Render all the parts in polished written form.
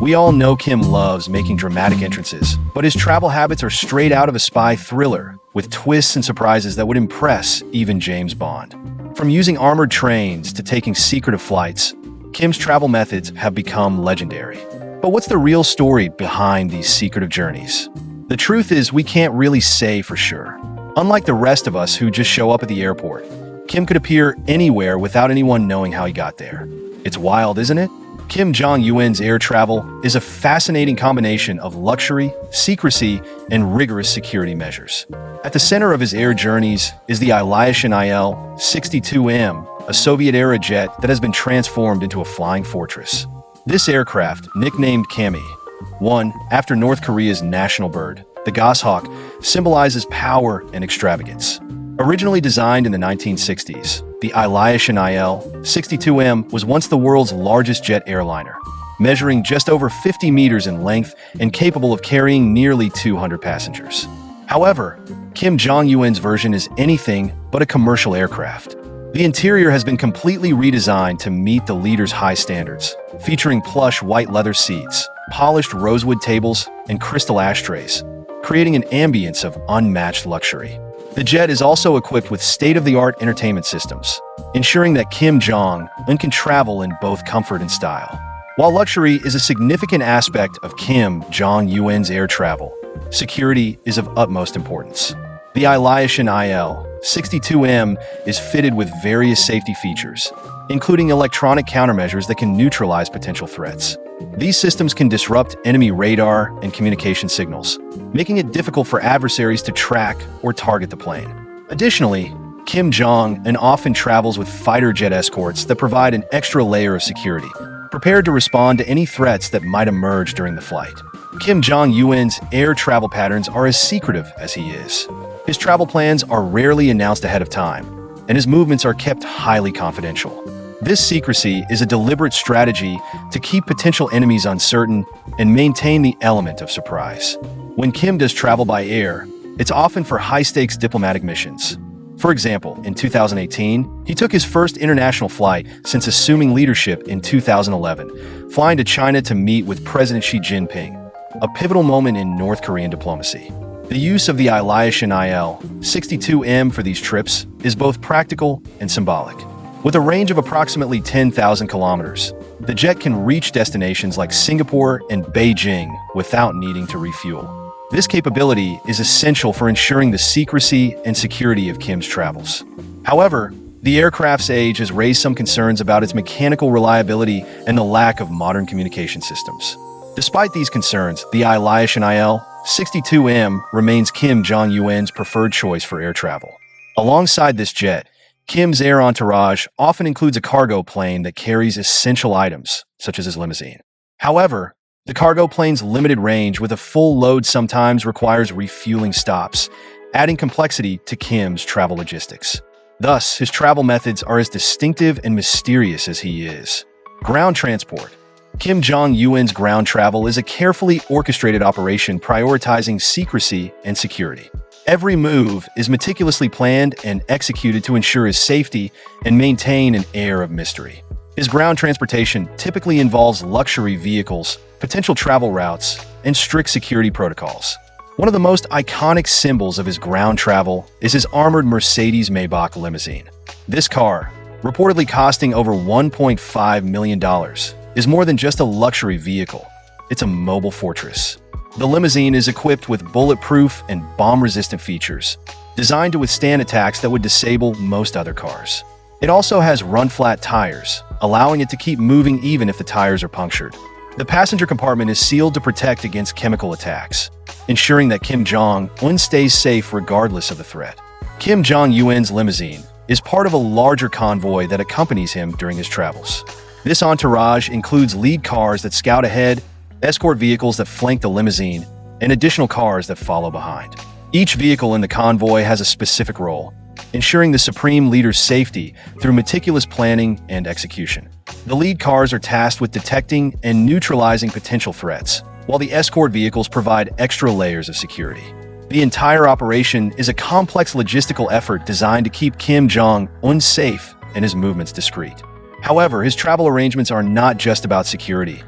We all know Kim loves making dramatic entrances, but his travel habits are straight out of a spy thriller, with twists and surprises that would impress even James Bond. From using armored trains to taking secretive flights, Kim's travel methods have become legendary. But what's the real story behind these secretive journeys? The truth is, we can't really say for sure. Unlike the rest of us who just show up at the airport, Kim could appear anywhere without anyone knowing how he got there. It's wild, isn't it? Kim Jong-un's air travel is a fascinating combination of luxury, secrecy, and rigorous security measures. At the center of his air journeys is the Ilyushin Il-62M, a Soviet-era jet that has been transformed into a flying fortress. This aircraft, nicknamed Kami-1 after North Korea's national bird, the goshawk, symbolizes power and extravagance. Originally designed in the 1960s, the Ilyushin Il-62M was once the world's largest jet airliner, measuring just over 50 meters in length and capable of carrying nearly 200 passengers. However, Kim Jong-un's version is anything but a commercial aircraft. The interior has been completely redesigned to meet the leader's high standards, featuring plush white leather seats, polished rosewood tables, and crystal ashtrays, creating an ambience of unmatched luxury. The jet is also equipped with state-of-the-art entertainment systems, ensuring that Kim Jong-un can travel in both comfort and style. While luxury is a significant aspect of Kim Jong-un's air travel, security is of utmost importance. The Ilyushin Il-62M is fitted with various safety features, including electronic countermeasures that can neutralize potential threats. These systems can disrupt enemy radar and communication signals, making it difficult for adversaries to track or target the plane. Additionally, Kim Jong-un often travels with fighter jet escorts that provide an extra layer of security, prepared to respond to any threats that might emerge during the flight. Kim Jong-un's air travel patterns are as secretive as he is. His travel plans are rarely announced ahead of time, and his movements are kept highly confidential. This secrecy is a deliberate strategy to keep potential enemies uncertain and maintain the element of surprise. When Kim does travel by air, it's often for high-stakes diplomatic missions. For example, in 2018, he took his first international flight since assuming leadership in 2011, flying to China to meet with President Xi Jinping, a pivotal moment in North Korean diplomacy. The use of the Ilyushin Il-62M for these trips is both practical and symbolic. With a range of approximately 10,000 kilometers, the jet can reach destinations like Singapore and Beijing without needing to refuel. This capability is essential for ensuring the secrecy and security of Kim's travels. However, the aircraft's age has raised some concerns about its mechanical reliability and the lack of modern communication systems. Despite these concerns, the Ilyushin Il-62M remains Kim Jong-un's preferred choice for air travel. Alongside this jet, Kim's air entourage often includes a cargo plane that carries essential items, such as his limousine. However, the cargo plane's limited range with a full load sometimes requires refueling stops, adding complexity to Kim's travel logistics. Thus, his travel methods are as distinctive and mysterious as he is. Ground transport. Kim Jong-un's ground travel is a carefully orchestrated operation prioritizing secrecy and security. Every move is meticulously planned and executed to ensure his safety and maintain an air of mystery. His ground transportation typically involves luxury vehicles, potential travel routes, and strict security protocols. One of the most iconic symbols of his ground travel is his armored Mercedes-Maybach limousine. This car, reportedly costing over $1.5 million, is more than just a luxury vehicle. It's a mobile fortress. The limousine is equipped with bulletproof and bomb-resistant features, designed to withstand attacks that would disable most other cars. It also has run-flat tires, allowing it to keep moving even if the tires are punctured. The passenger compartment is sealed to protect against chemical attacks, ensuring that Kim Jong-un stays safe regardless of the threat. Kim Jong-un's limousine is part of a larger convoy that accompanies him during his travels. This entourage includes lead cars that scout ahead, escort vehicles that flank the limousine, and additional cars that follow behind. Each vehicle in the convoy has a specific role, ensuring the supreme leader's safety through meticulous planning and execution. The lead cars are tasked with detecting and neutralizing potential threats, while the escort vehicles provide extra layers of security. The entire operation is a complex logistical effort designed to keep Kim Jong-un safe and his movements discreet. However, his travel arrangements are not just about security.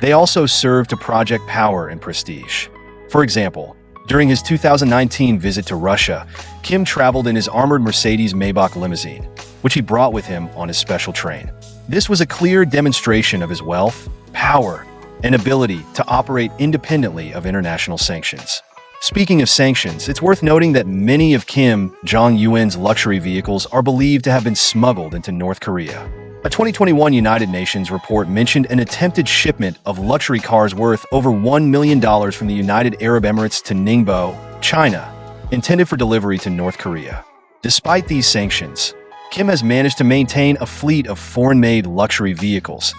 They also serve to project power and prestige. For example, during his 2019 visit to Russia, Kim traveled in his armored Mercedes-Maybach limousine, which he brought with him on his special train. This was a clear demonstration of his wealth, power, and ability to operate independently of international sanctions. Speaking of sanctions, it's worth noting that many of Kim Jong-un's luxury vehicles are believed to have been smuggled into North Korea. A 2021 United Nations report mentioned an attempted shipment of luxury cars worth over $1 million from the United Arab Emirates to Ningbo, China, intended for delivery to North Korea. Despite these sanctions, Kim has managed to maintain a fleet of foreign-made luxury vehicles,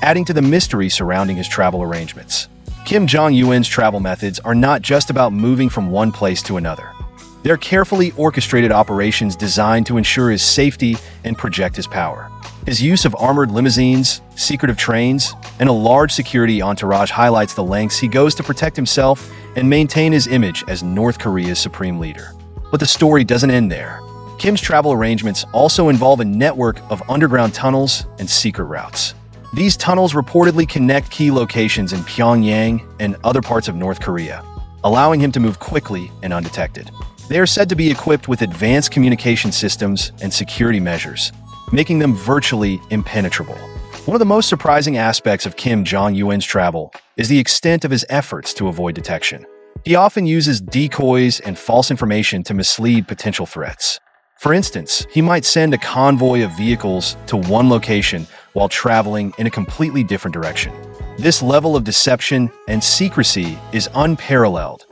adding to the mystery surrounding his travel arrangements. Kim Jong-un's travel methods are not just about moving from one place to another. They're carefully orchestrated operations designed to ensure his safety and project his power. His use of armored limousines, secretive trains, and a large security entourage highlights the lengths he goes to protect himself and maintain his image as North Korea's supreme leader. But the story doesn't end there. Kim's travel arrangements also involve a network of underground tunnels and secret routes. These tunnels reportedly connect key locations in Pyongyang and other parts of North Korea, allowing him to move quickly and undetected. They are said to be equipped with advanced communication systems and security measures, making them virtually impenetrable. One of the most surprising aspects of Kim Jong-un's travel is the extent of his efforts to avoid detection. He often uses decoys and false information to mislead potential threats. For instance, he might send a convoy of vehicles to one location while traveling in a completely different direction. This level of deception and secrecy is unparalleled,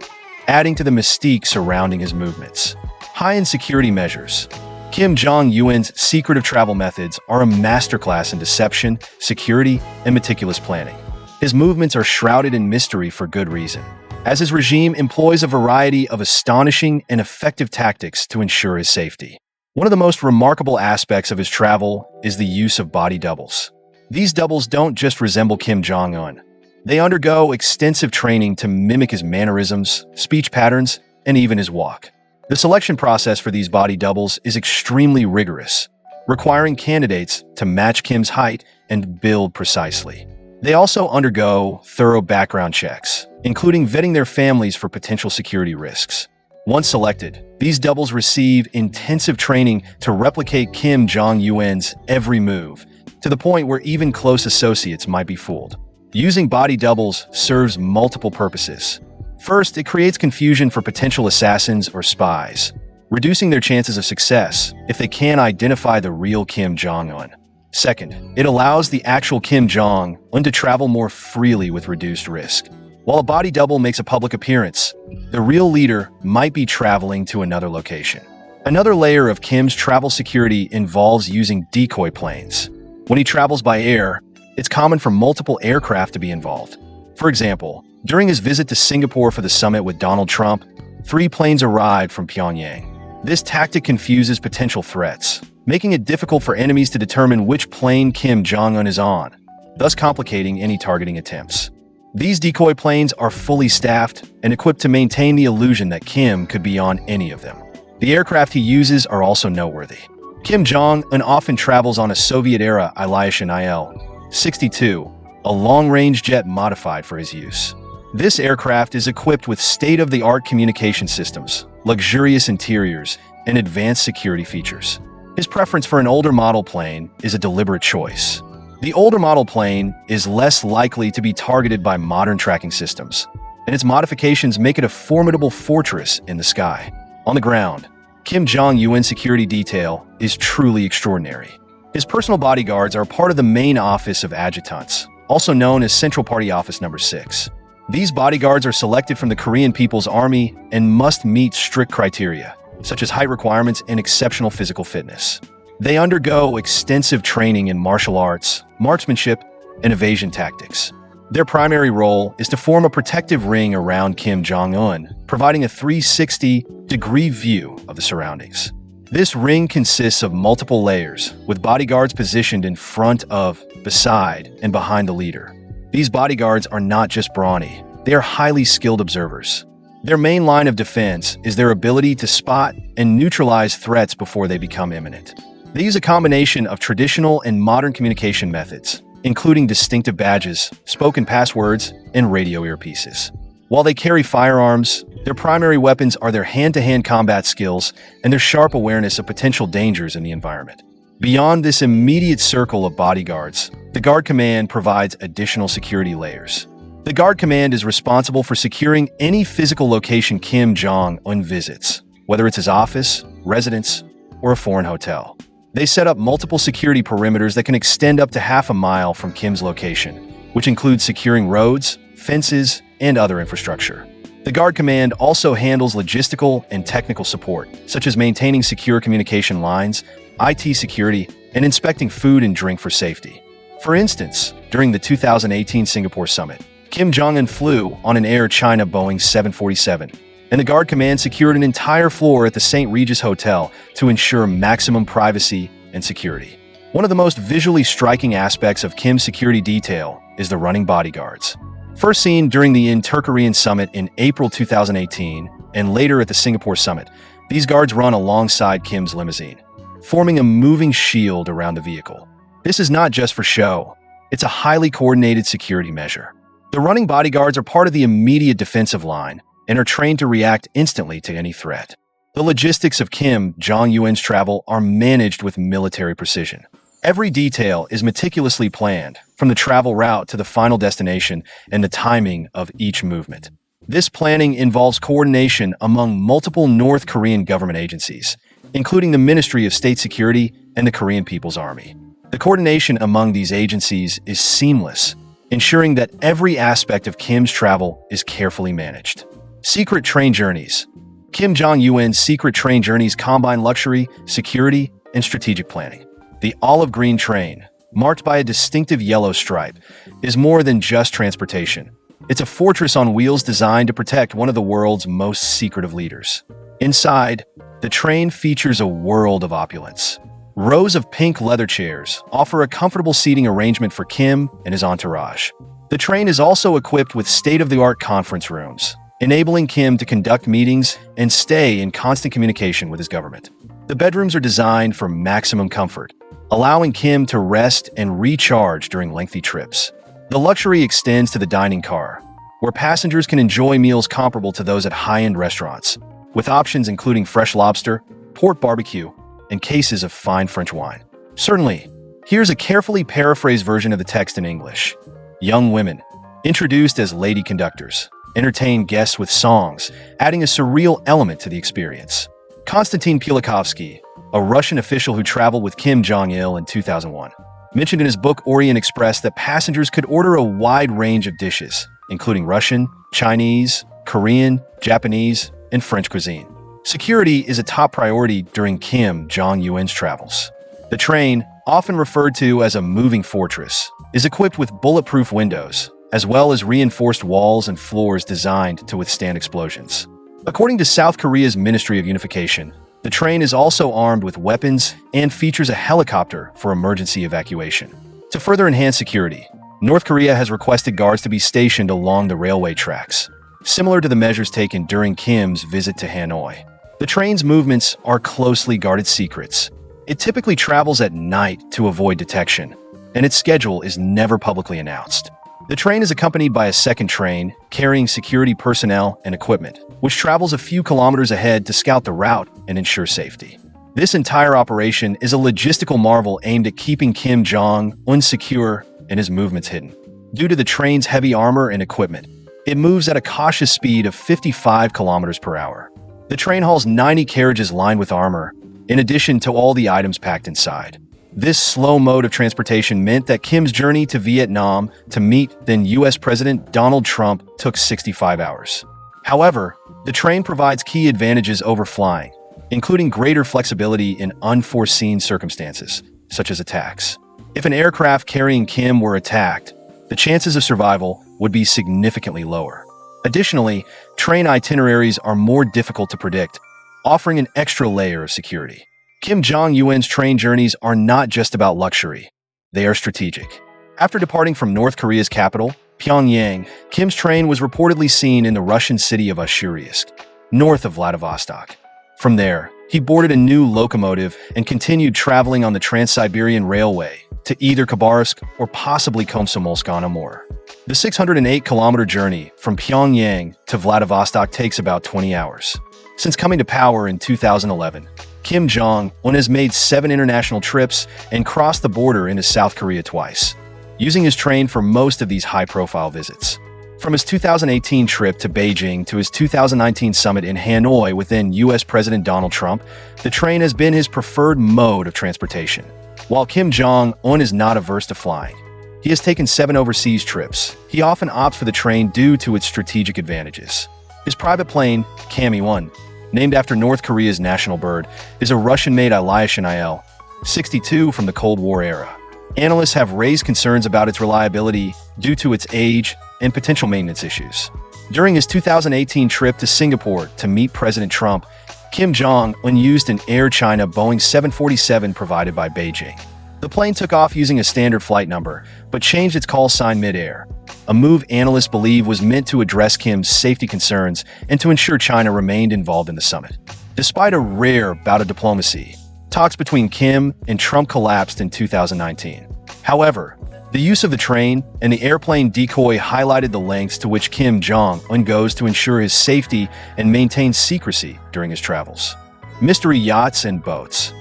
adding to the mystique surrounding his movements. High-end security measures. Kim Jong-un's secretive travel methods are a masterclass in deception, security, and meticulous planning. His movements are shrouded in mystery for good reason, as his regime employs a variety of astonishing and effective tactics to ensure his safety. One of the most remarkable aspects of his travel is the use of body doubles. These doubles don't just resemble Kim Jong-un. They undergo extensive training to mimic his mannerisms, speech patterns, and even his walk. The selection process for these body doubles is extremely rigorous, requiring candidates to match Kim's height and build precisely. They also undergo thorough background checks, including vetting their families for potential security risks. Once selected, these doubles receive intensive training to replicate Kim Jong-un's every move, to the point where even close associates might be fooled. Using body doubles serves multiple purposes. First, it creates confusion for potential assassins or spies, reducing their chances of success if they can't identify the real Kim Jong-un. Second, it allows the actual Kim Jong-un to travel more freely with reduced risk. While a body double makes a public appearance, the real leader might be traveling to another location. Another layer of Kim's travel security involves using decoy planes. When he travels by air, it's common for multiple aircraft to be involved. For example, during his visit to Singapore for the summit with Donald Trump, 3 planes arrived from Pyongyang. This tactic confuses potential threats, making it difficult for enemies to determine which plane Kim Jong-un is on, thus complicating any targeting attempts. These decoy planes are fully staffed and equipped to maintain the illusion that Kim could be on any of them. The aircraft he uses are also noteworthy. Kim Jong-un often travels on a Soviet-era Ilyushin Il-62, a long-range jet modified for his use. This aircraft is equipped with state-of-the-art communication systems, luxurious interiors, and advanced security features. His preference for an older model plane is a deliberate choice. The older model plane is less likely to be targeted by modern tracking systems, and its modifications make it a formidable fortress in the sky. On the ground, Kim Jong-un's security detail is truly extraordinary. His personal bodyguards are part of the main office of adjutants, also known as Central Party Office No. 6. These bodyguards are selected from the Korean People's Army and must meet strict criteria, such as height requirements and exceptional physical fitness. They undergo extensive training in martial arts, marksmanship, and evasion tactics. Their primary role is to form a protective ring around Kim Jong-un, providing a 360-degree view of the surroundings. This ring consists of multiple layers, with bodyguards positioned in front of, beside, and behind the leader. These bodyguards are not just brawny, they are highly skilled observers. Their main line of defense is their ability to spot and neutralize threats before they become imminent. They use a combination of traditional and modern communication methods, including distinctive badges, spoken passwords, and radio earpieces. While they carry firearms, their primary weapons are their hand-to-hand combat skills and their sharp awareness of potential dangers in the environment. Beyond this immediate circle of bodyguards, the Guard Command provides additional security layers. The Guard Command is responsible for securing any physical location Kim Jong-un visits, whether it's his office, residence, or a foreign hotel. They set up multiple security perimeters that can extend up to half a mile from Kim's location, which includes securing roads, fences, and other infrastructure. The Guard Command also handles logistical and technical support, such as maintaining secure communication lines, IT security, and inspecting food and drink for safety. For instance, during the 2018 Singapore summit, Kim Jong-un flew on an Air China Boeing 747, and the Guard Command secured an entire floor at the St. Regis Hotel to ensure maximum privacy and security. One of the most visually striking aspects of Kim's security detail is the running bodyguards. First seen during the Inter-Korean Summit in April 2018 and later at the Singapore Summit, these guards run alongside Kim's limousine, forming a moving shield around the vehicle. This is not just for show, it's a highly coordinated security measure. The running bodyguards are part of the immediate defensive line and are trained to react instantly to any threat. The logistics of Kim Jong-un's travel are managed with military precision. Every detail is meticulously planned, from the travel route to the final destination and the timing of each movement. This planning involves coordination among multiple North Korean government agencies, including the Ministry of State Security and the Korean People's Army. The coordination among these agencies is seamless, ensuring that every aspect of Kim's travel is carefully managed. Secret train journeys. Kim Jong-un's secret train journeys combine luxury, security, and strategic planning. The olive green train, marked by a distinctive yellow stripe, is more than just transportation. It's a fortress on wheels designed to protect one of the world's most secretive leaders. Inside, the train features a world of opulence. Rows of pink leather chairs offer a comfortable seating arrangement for Kim and his entourage. The train is also equipped with state-of-the-art conference rooms, enabling Kim to conduct meetings and stay in constant communication with his government. The bedrooms are designed for maximum comfort, allowing Kim to rest and recharge during lengthy trips. The luxury extends to the dining car, where passengers can enjoy meals comparable to those at high-end restaurants, with options including fresh lobster, pork barbecue, and cases of fine French wine. Certainly, here's a carefully paraphrased version of the text in English. Young women, introduced as lady conductors, entertain guests with songs, adding a surreal element to the experience. Konstantin Pulikovsky, a Russian official who traveled with Kim Jong-il in 2001, mentioned in his book Orient Express that passengers could order a wide range of dishes, including Russian, Chinese, Korean, Japanese, and French cuisine. Security is a top priority during Kim Jong-un's travels. The train, often referred to as a moving fortress, is equipped with bulletproof windows, as well as reinforced walls and floors designed to withstand explosions. According to South Korea's Ministry of Unification, the train is also armed with weapons and features a helicopter for emergency evacuation. To further enhance security, North Korea has requested guards to be stationed along the railway tracks, similar to the measures taken during Kim's visit to Hanoi. The train's movements are closely guarded secrets. It typically travels at night to avoid detection, and its schedule is never publicly announced. The train is accompanied by a second train carrying security personnel and equipment, which travels a few kilometers ahead to scout the route and ensure safety. This entire operation is a logistical marvel aimed at keeping Kim Jong-un secure and his movements hidden. Due to the train's heavy armor and equipment, it moves at a cautious speed of 55 kilometers per hour. The train hauls 90 carriages lined with armor, in addition to all the items packed inside. This slow mode of transportation meant that Kim's journey to Vietnam to meet then U.S. President Donald Trump took 65 hours. However, the train provides key advantages over flying, including greater flexibility in unforeseen circumstances, such as attacks. If an aircraft carrying Kim were attacked, the chances of survival would be significantly lower. Additionally, train itineraries are more difficult to predict, offering an extra layer of security. Kim Jong-un's train journeys are not just about luxury, they are strategic. After departing from North Korea's capital, Pyongyang, Kim's train was reportedly seen in the Russian city of Ushuriysk, north of Vladivostok. From there, he boarded a new locomotive and continued traveling on the Trans-Siberian Railway to either Khabarovsk or possibly Komsomolsk-on-Amur. The 608-kilometer journey from Pyongyang to Vladivostok takes about 20 hours. Since coming to power in 2011, Kim Jong-un has made 7 international trips and crossed the border into South Korea twice, using his train for most of these high-profile visits. From his 2018 trip to Beijing to his 2019 summit in Hanoi with then U.S. President Donald Trump, the train has been his preferred mode of transportation. While Kim Jong-un is not averse to flying, he has taken 7 overseas trips. He often opts for the train due to its strategic advantages. His private plane, Kami-1, named after North Korea's national bird, is a Russian-made Ilyushin Il-62 from the Cold War era. Analysts have raised concerns about its reliability due to its age and potential maintenance issues. During his 2018 trip to Singapore to meet President Trump, Kim Jong-un used an Air China Boeing 747 provided by Beijing. The plane took off using a standard flight number, but changed its call sign mid-air, a move analysts believe was meant to address Kim's safety concerns and to ensure China remained involved in the summit. Despite a rare bout of diplomacy, talks between Kim and Trump collapsed in 2019. However, the use of the train and the airplane decoy highlighted the lengths to which Kim Jong-un goes to ensure his safety and maintain secrecy during his travels. Mystery yachts and boats.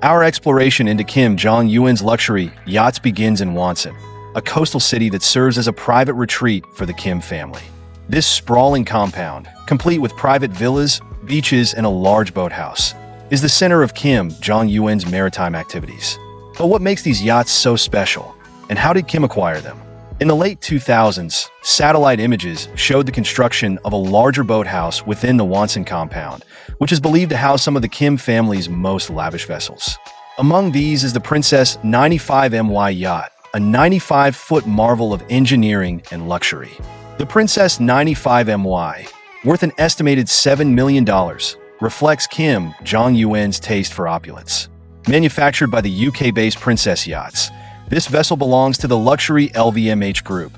Our exploration into Kim Jong-un's luxury yachts begins in Wonsan, a coastal city that serves as a private retreat for the Kim family. This sprawling compound, complete with private villas, beaches, and a large boathouse, is the center of Kim Jong-un's maritime activities. But what makes these yachts so special? And how did Kim acquire them? In the late 2000s, satellite images showed the construction of a larger boathouse within the Wonsan compound, which is believed to house some of the Kim family's most lavish vessels. Among these is the Princess 95My yacht, a 95-foot marvel of engineering and luxury. The Princess 95My, worth an estimated $7 million, reflects Kim Jong-un's taste for opulence. Manufactured by the UK-based Princess Yachts, this vessel belongs to the luxury LVMH group,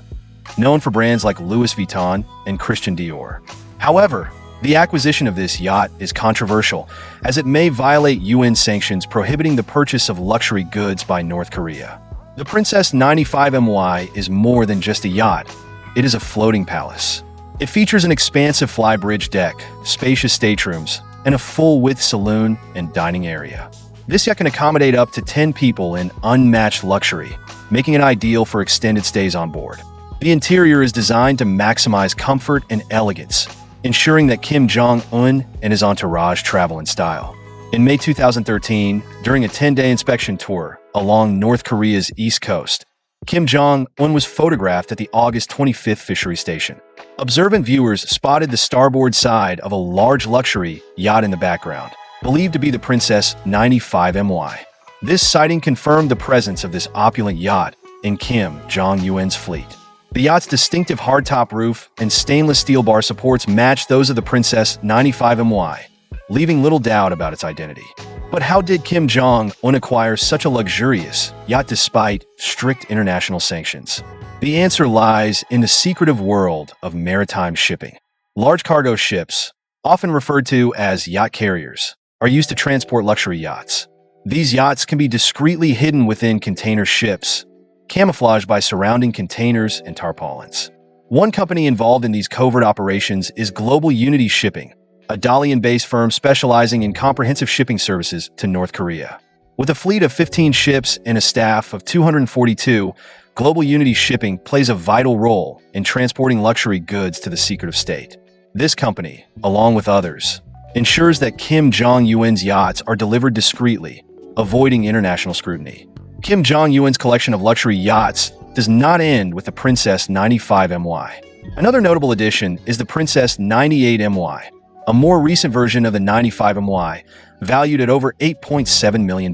known for brands like Louis Vuitton and Christian Dior. However, the acquisition of this yacht is controversial, as it may violate UN sanctions prohibiting the purchase of luxury goods by North Korea. The Princess 95My is more than just a yacht. It is a floating palace. It features an expansive flybridge deck, spacious staterooms, and a full-width saloon and dining area. This yacht can accommodate up to 10 people in unmatched luxury, making it ideal for extended stays on board. The interior is designed to maximize comfort and elegance, ensuring that Kim Jong-un and his entourage travel in style. In May 2013, during a 10-day inspection tour along North Korea's east coast, Kim Jong-un was photographed at the August 25th fishery station. Observant viewers spotted the starboard side of a large luxury yacht in the background, believed to be the Princess 95My. This sighting confirmed the presence of this opulent yacht in Kim Jong-un's fleet. The yacht's distinctive hardtop roof and stainless steel bar supports match those of the Princess 95My, leaving little doubt about its identity. But how did Kim Jong-un acquire such a luxurious yacht despite strict international sanctions? The answer lies in the secretive world of maritime shipping. Large cargo ships, often referred to as yacht carriers, are used to transport luxury yachts. These yachts can be discreetly hidden within container ships, camouflaged by surrounding containers and tarpaulins. One company involved in these covert operations is Global Unity Shipping, a Dalian-based firm specializing in comprehensive shipping services to North Korea. With a fleet of 15 ships and a staff of 242, Global Unity Shipping plays a vital role in transporting luxury goods to the secretive state. This company, along with others, ensures that Kim Jong-un's yachts are delivered discreetly, avoiding international scrutiny. Kim Jong-un's collection of luxury yachts does not end with the Princess 95My. Another notable addition is the Princess 98My, a more recent version of the 95My, valued at over $8.7 million.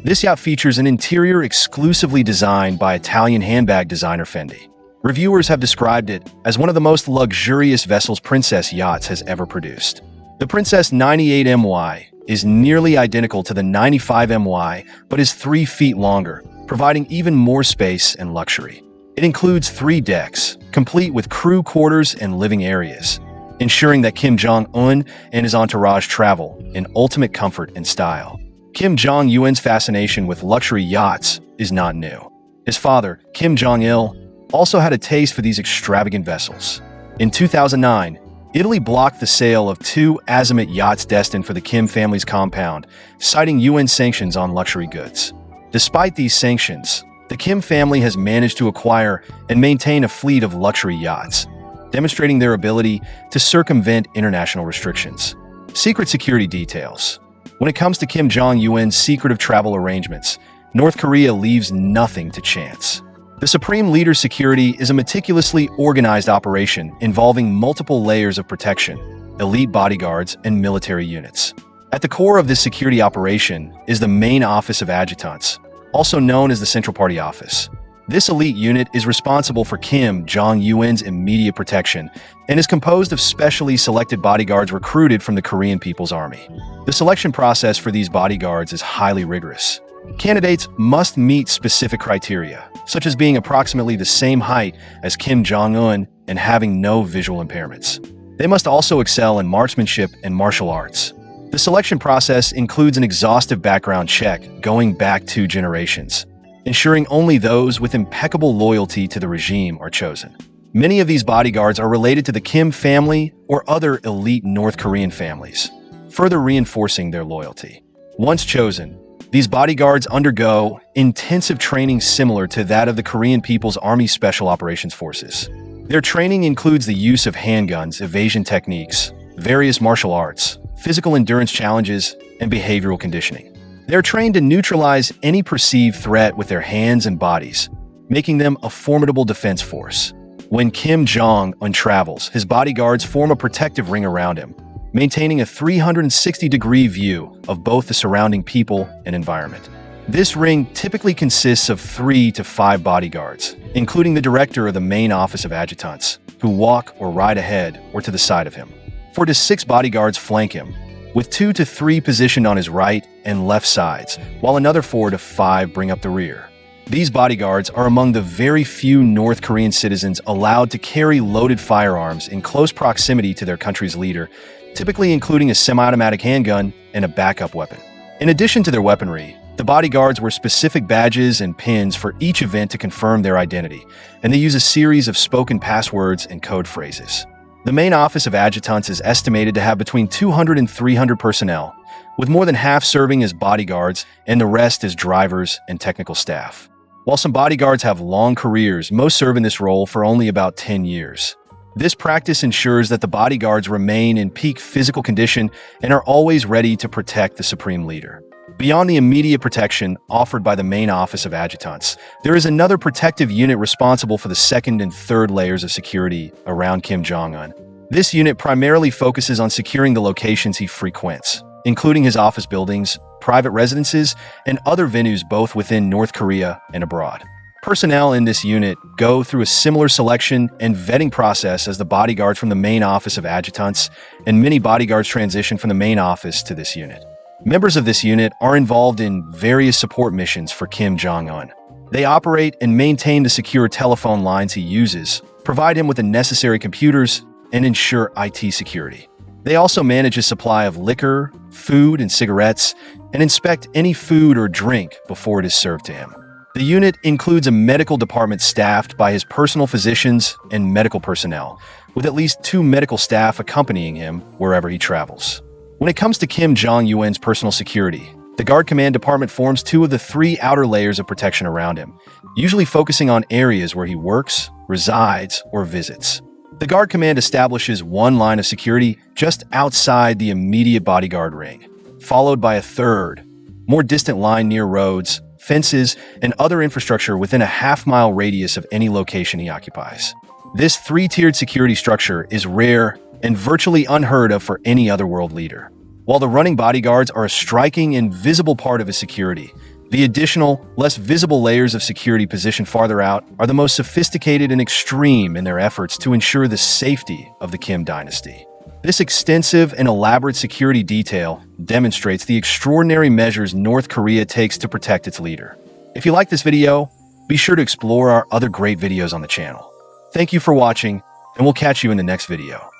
This yacht features an interior exclusively designed by Italian handbag designer Fendi. Reviewers have described it as one of the most luxurious vessels Princess Yachts has ever produced. The Princess 98My is nearly identical to the 95My, but is 3 feet longer, providing even more space and luxury. It includes 3 decks, complete with crew quarters and living areas, ensuring that Kim Jong-un and his entourage travel in ultimate comfort and style. Kim Jong-un's fascination with luxury yachts is not new. His father, Kim Jong-il, also had a taste for these extravagant vessels. In 2009, Italy blocked the sale of 2 azimuth yachts destined for the Kim family's compound, citing UN sanctions on luxury goods. Despite these sanctions, the Kim family has managed to acquire and maintain a fleet of luxury yachts, demonstrating their ability to circumvent international restrictions. Secret security details. When it comes to Kim Jong-un's secretive travel arrangements, North Korea leaves nothing to chance. The Supreme Leader's security is a meticulously organized operation involving multiple layers of protection, elite bodyguards, and military units. At the core of this security operation is the Main Office of Adjutants, also known as the Central Party Office. This elite unit is responsible for Kim Jong-un's immediate protection and is composed of specially selected bodyguards recruited from the Korean People's Army. The selection process for these bodyguards is highly rigorous. Candidates must meet specific criteria, such as being approximately the same height as Kim Jong-un and having no visual impairments. They must also excel in marksmanship and martial arts. The selection process includes an exhaustive background check going back 2 generations, ensuring only those with impeccable loyalty to the regime are chosen. Many of these bodyguards are related to the Kim family or other elite North Korean families, further reinforcing their loyalty. Once chosen, these bodyguards undergo intensive training similar to that of the Korean People's Army Special Operations Forces. Their training includes the use of handguns, evasion techniques, various martial arts, physical endurance challenges, and behavioral conditioning. They're trained to neutralize any perceived threat with their hands and bodies, making them a formidable defense force. When Kim Jong-un travels, his bodyguards form a protective ring around him, maintaining a 360-degree view of both the surrounding people and environment. This ring typically consists of 3 to 5 bodyguards, including the director of the Main Office of Adjutants, who walk or ride ahead or to the side of him. 4 to 6 bodyguards flank him, with 2 to 3 positioned on his right and left sides, while another 4 to 5 bring up the rear. These bodyguards are among the very few North Korean citizens allowed to carry loaded firearms in close proximity to their country's leader, typically including a semi-automatic handgun and a backup weapon. In addition to their weaponry, the bodyguards wear specific badges and pins for each event to confirm their identity, and they use a series of spoken passwords and code phrases. The Main Office of Adjutants is estimated to have between 200 and 300 personnel, with more than half serving as bodyguards and the rest as drivers and technical staff. While some bodyguards have long careers, most serve in this role for only about 10 years. This practice ensures that the bodyguards remain in peak physical condition and are always ready to protect the Supreme Leader. Beyond the immediate protection offered by the Main Office of Adjutants, there is another protective unit responsible for the second and third layers of security around Kim Jong-un. This unit primarily focuses on securing the locations he frequents, including his office buildings, private residences, and other venues both within North Korea and abroad. Personnel in this unit go through a similar selection and vetting process as the bodyguards from the Main Office of Adjutants, and many bodyguards transition from the main office to this unit. Members of this unit are involved in various support missions for Kim Jong-un. They operate and maintain the secure telephone lines he uses, provide him with the necessary computers, and ensure IT security. They also manage a supply of liquor, food, and cigarettes, and inspect any food or drink before it is served to him. The unit includes a medical department staffed by his personal physicians and medical personnel, with at least 2 medical staff accompanying him wherever he travels. When it comes to Kim Jong-un's personal security, the Guard Command Department forms 2 of the 3 outer layers of protection around him, usually focusing on areas where he works, resides, or visits. The Guard Command establishes 1 line of security just outside the immediate bodyguard ring, followed by a 3rd, more distant line near roads, fences, and other infrastructure within a half-mile radius of any location he occupies. This 3-tiered security structure is rare and virtually unheard of for any other world leader. While the running bodyguards are a striking and visible part of his security, the additional, less visible layers of security positioned farther out are the most sophisticated and extreme in their efforts to ensure the safety of the Kim dynasty. This extensive and elaborate security detail demonstrates the extraordinary measures North Korea takes to protect its leader. If you like this video, be sure to explore our other great videos on the channel. Thank you for watching, and we'll catch you in the next video.